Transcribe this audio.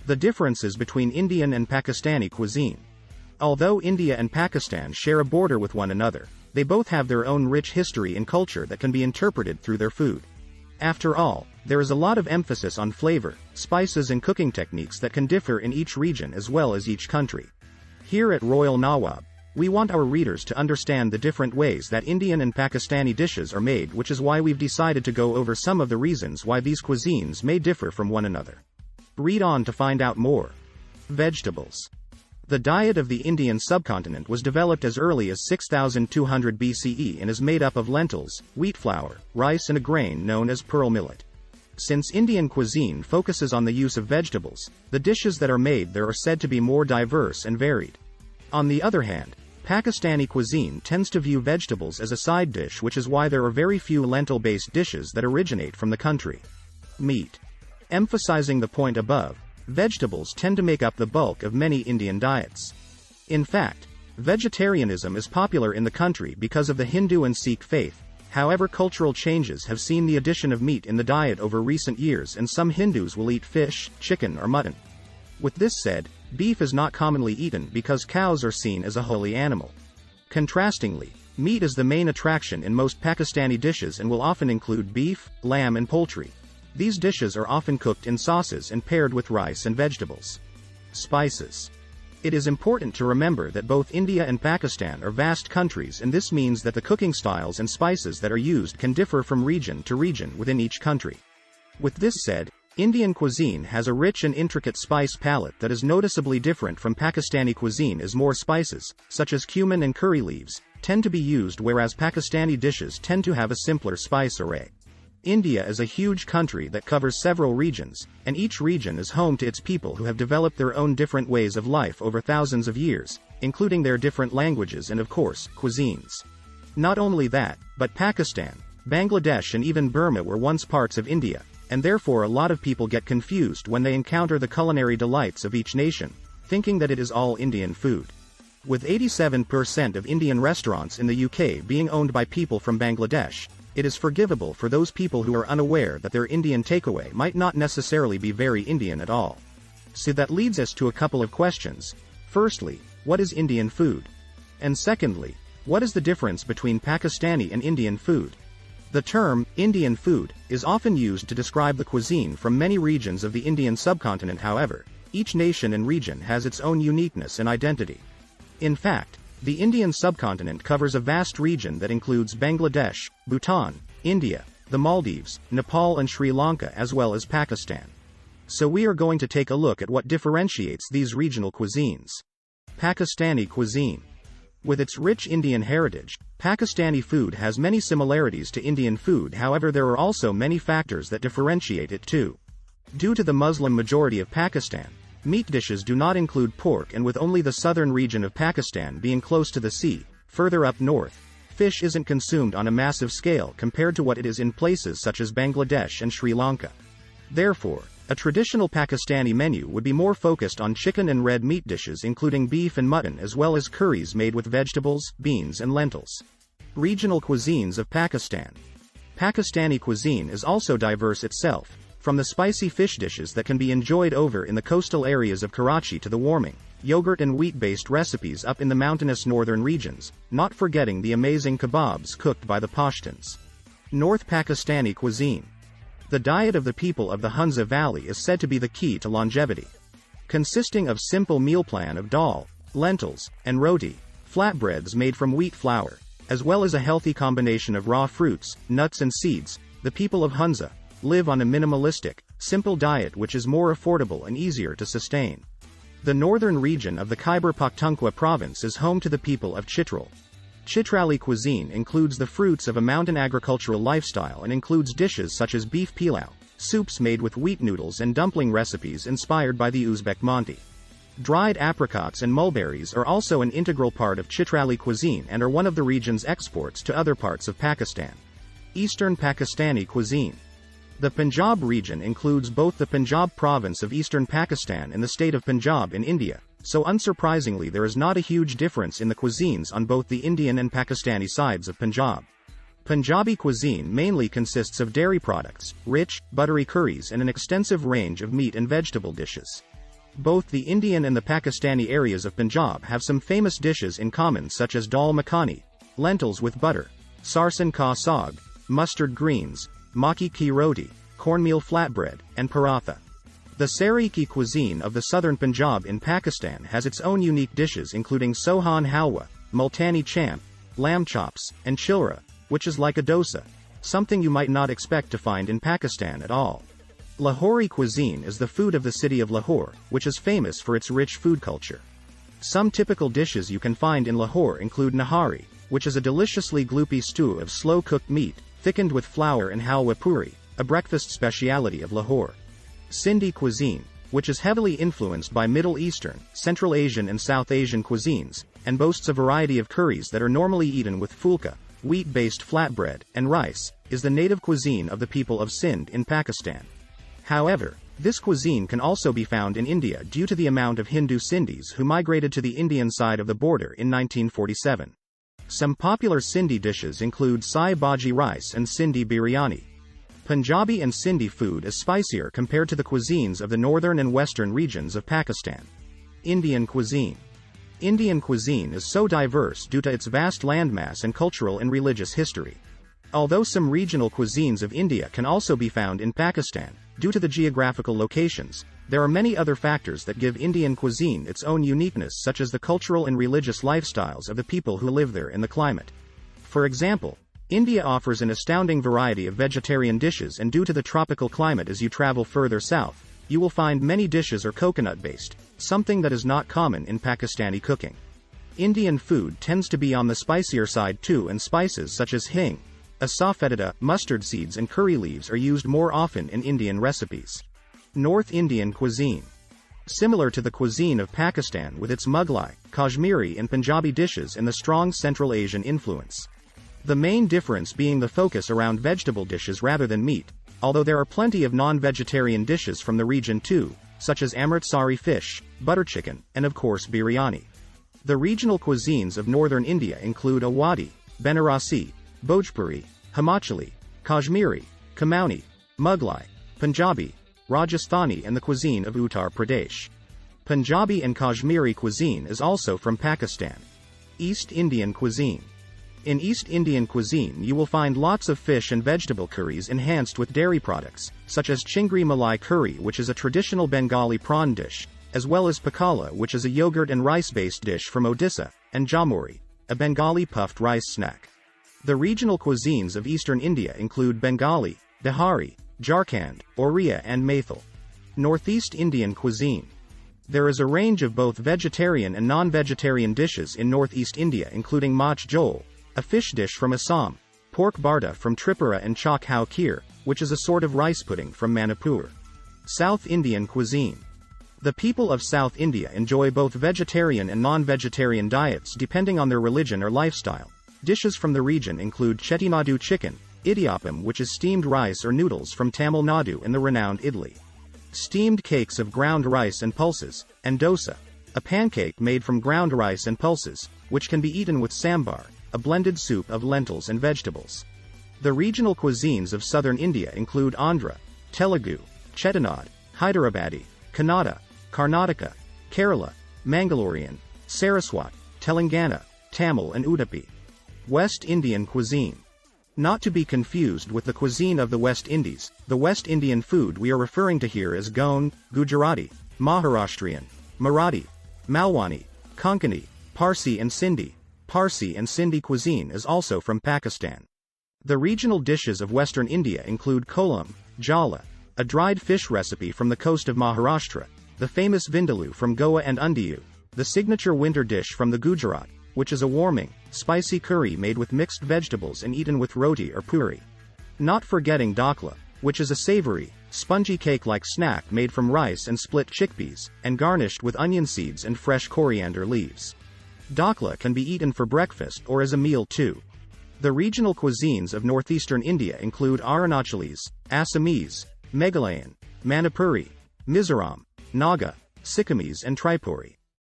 The differences between Indian and Pakistani cuisine. Although India and Pakistan share a border with one another, they both have their own rich history and culture that can be interpreted through their food. After all, there is a lot of emphasis on flavor, spices and cooking techniques that can differ in each region as well as each country. Here at Royal Nawab, we want our readers to understand the different ways that Indian and Pakistani dishes are made, which is why we've decided to go over some of the reasons why these cuisines may differ from one another. Read on to find out more. Vegetables. The diet of the Indian subcontinent was developed as early as 6200 BCE and is made up of lentils, wheat flour, rice and a grain known as pearl millet. Since Indian cuisine focuses on the use of vegetables, the dishes that are made there are said to be more diverse and varied. On the other hand, Pakistani cuisine tends to view vegetables as a side dish, which is why there are very few lentil-based dishes that originate from the country. Meat. Emphasizing the point above, vegetables tend to make up the bulk of many Indian diets. In fact, vegetarianism is popular in the country because of the Hindu and Sikh faith. However, cultural changes have seen the addition of meat in the diet over recent years, and some Hindus will eat fish, chicken or mutton. With this said, beef is not commonly eaten because cows are seen as a holy animal. Contrastingly, meat is the main attraction in most Pakistani dishes and will often include beef, lamb and poultry. These dishes are often cooked in sauces and paired with rice and vegetables. Spices. It is important to remember that both India and Pakistan are vast countries, and this means that the cooking styles and spices that are used can differ from region to region within each country. With this said, Indian cuisine has a rich and intricate spice palette that is noticeably different from Pakistani cuisine, as more spices, such as cumin and curry leaves, tend to be used, whereas Pakistani dishes tend to have a simpler spice array. India is a huge country that covers several regions, and each region is home to its people who have developed their own different ways of life over thousands of years, including their different languages and, of course, cuisines. Not only that, but Pakistan, Bangladesh and even Burma were once parts of India, and therefore a lot of people get confused when they encounter the culinary delights of each nation, thinking that it is all Indian food. With 87% of Indian restaurants in the UK being owned by people from Bangladesh, it is forgivable for those people who are unaware that their Indian takeaway might not necessarily be very Indian at all. So that leads us to a couple of questions. Firstly, what is Indian food? And secondly, what is the difference between Pakistani and Indian food? The term, Indian food, is often used to describe the cuisine from many regions of the Indian subcontinent. However, each nation and region has its own uniqueness and identity. In fact, the Indian subcontinent covers a vast region that includes Bangladesh, Bhutan, India, the Maldives, Nepal and Sri Lanka, as well as Pakistan. So we are going to take a look at what differentiates these regional cuisines. Pakistani cuisine. With its rich Indian heritage, Pakistani food has many similarities to Indian food. However, there are also many factors that differentiate it too. Due to the Muslim majority of Pakistan, meat dishes do not include pork, and with only the southern region of Pakistan being close to the sea, further up north, fish isn't consumed on a massive scale compared to what it is in places such as Bangladesh and Sri Lanka. Therefore, a traditional Pakistani menu would be more focused on chicken and red meat dishes including beef and mutton, as well as curries made with vegetables, beans and lentils. Regional cuisines of Pakistan. Pakistani cuisine is also diverse itself, from the spicy fish dishes that can be enjoyed over in the coastal areas of Karachi to the warming, yogurt and wheat-based recipes up in the mountainous northern regions, not forgetting the amazing kebabs cooked by the Pashtuns. North Pakistani cuisine. The diet of the people of the Hunza Valley is said to be the key to longevity. Consisting of simple meal plan of dal, lentils, and roti, flatbreads made from wheat flour, as well as a healthy combination of raw fruits, nuts and seeds, the people of Hunza live on a minimalistic, simple diet which is more affordable and easier to sustain. The northern region of the Khyber Pakhtunkhwa province is home to the people of Chitral. Chitrali cuisine includes the fruits of a mountain agricultural lifestyle and includes dishes such as beef pilau, soups made with wheat noodles and dumpling recipes inspired by the Uzbek manti. Dried apricots and mulberries are also an integral part of Chitrali cuisine and are one of the region's exports to other parts of Pakistan. Eastern Pakistani cuisine. The Punjab region includes both the Punjab province of eastern Pakistan and the state of Punjab in India, so unsurprisingly there is not a huge difference in the cuisines on both the Indian and Pakistani sides of Punjab. Punjabi cuisine mainly consists of dairy products, rich, buttery curries and an extensive range of meat and vegetable dishes. Both the Indian and the Pakistani areas of Punjab have some famous dishes in common, such as dal makhani, lentils with butter, sarson ka saag, mustard greens, maki ki roti, cornmeal flatbread, and paratha. The Saraiki cuisine of the southern Punjab in Pakistan has its own unique dishes, including sohan halwa, multani champ, lamb chops, and chilra, which is like a dosa, something you might not expect to find in Pakistan at all. Lahori cuisine is the food of the city of Lahore, which is famous for its rich food culture. Some typical dishes you can find in Lahore include nahari, which is a deliciously gloopy stew of slow-cooked meat, thickened with flour, and halwa puri, a breakfast speciality of Lahore. Sindhi cuisine, which is heavily influenced by Middle Eastern, Central Asian and South Asian cuisines, and boasts a variety of curries that are normally eaten with fulka, wheat-based flatbread, and rice, is the native cuisine of the people of Sindh in Pakistan. However, this cuisine can also be found in India due to the amount of Hindu Sindhis who migrated to the Indian side of the border in 1947. Some popular Sindhi dishes include sai bhaji rice and Sindhi biryani. Punjabi and Sindhi food is spicier compared to the cuisines of the northern and western regions of Pakistan. Indian cuisine. Indian cuisine is so diverse due to its vast landmass and cultural and religious history. Although some regional cuisines of India can also be found in Pakistan, due to the geographical locations, there are many other factors that give Indian cuisine its own uniqueness, such as the cultural and religious lifestyles of the people who live there and the climate. For example, India offers an astounding variety of vegetarian dishes, and due to the tropical climate as you travel further south, you will find many dishes are coconut-based, something that is not common in Pakistani cooking. Indian food tends to be on the spicier side too, and spices such as hing, asafoetida, mustard seeds and curry leaves are used more often in Indian recipes. North Indian cuisine. Similar to the cuisine of Pakistan with its Mughlai, Kashmiri and Punjabi dishes and the strong Central Asian influence. The main difference being the focus around vegetable dishes rather than meat, although there are plenty of non-vegetarian dishes from the region too, such as Amritsari fish, butter chicken, and of course biryani. The regional cuisines of northern India include Awadhi, Banarasi, Bhojpuri, Himachali, Kashmiri, Kumaoni, Mughlai, Punjabi, Rajasthani and the cuisine of Uttar Pradesh. Punjabi and Kashmiri cuisine is also from Pakistan. East Indian cuisine. In East Indian cuisine you will find lots of fish and vegetable curries enhanced with dairy products, such as chingri malai curry, which is a traditional Bengali prawn dish, as well as pakala, which is a yogurt and rice-based dish from Odisha, and jamuri, a Bengali puffed rice snack. The regional cuisines of eastern India include Bengali, Bihari, Jharkhand, Oriya and Maithil. Northeast Indian cuisine. There is a range of both vegetarian and non-vegetarian dishes in northeast India, including mach jhol, a fish dish from Assam, pork barda from Tripura, and chak hao kheer, which is a sort of rice pudding from Manipur. South Indian cuisine. The people of South India enjoy both vegetarian and non-vegetarian diets depending on their religion or lifestyle. Dishes from the region include Chettinadu chicken, idiyappam, which is steamed rice or noodles from Tamil Nadu, and the renowned idli. Steamed cakes of ground rice and pulses, and dosa, a pancake made from ground rice and pulses, which can be eaten with sambar, a blended soup of lentils and vegetables. The regional cuisines of southern India include Andhra, Telugu, Chettinad, Hyderabadi, Kannada, Karnataka, Kerala, Mangalorean, Saraswat, Telangana, Tamil and Udupi. West Indian cuisine. Not to be confused with the cuisine of the West Indies, the West Indian food we are referring to here is Goan, Gujarati, Maharashtrian, Marathi, Malwani, Konkani, Parsi and Sindhi. Parsi and Sindhi cuisine is also from Pakistan. The regional dishes of western India include kolam, jala, a dried fish recipe from the coast of Maharashtra, the famous vindaloo from Goa, and undiyu, the signature winter dish from the Gujarat, which is a warming, spicy curry made with mixed vegetables and eaten with roti or puri. Not forgetting dakla, which is a savory, spongy cake-like snack made from rice and split chickpeas, and garnished with onion seeds and fresh coriander leaves. Dakla can be eaten for breakfast or as a meal too. The regional cuisines of northeastern India include Arunachalis, Assamese, Meghalayan, Manipuri, Mizoram, Naga, Sikkimese and Tripuri.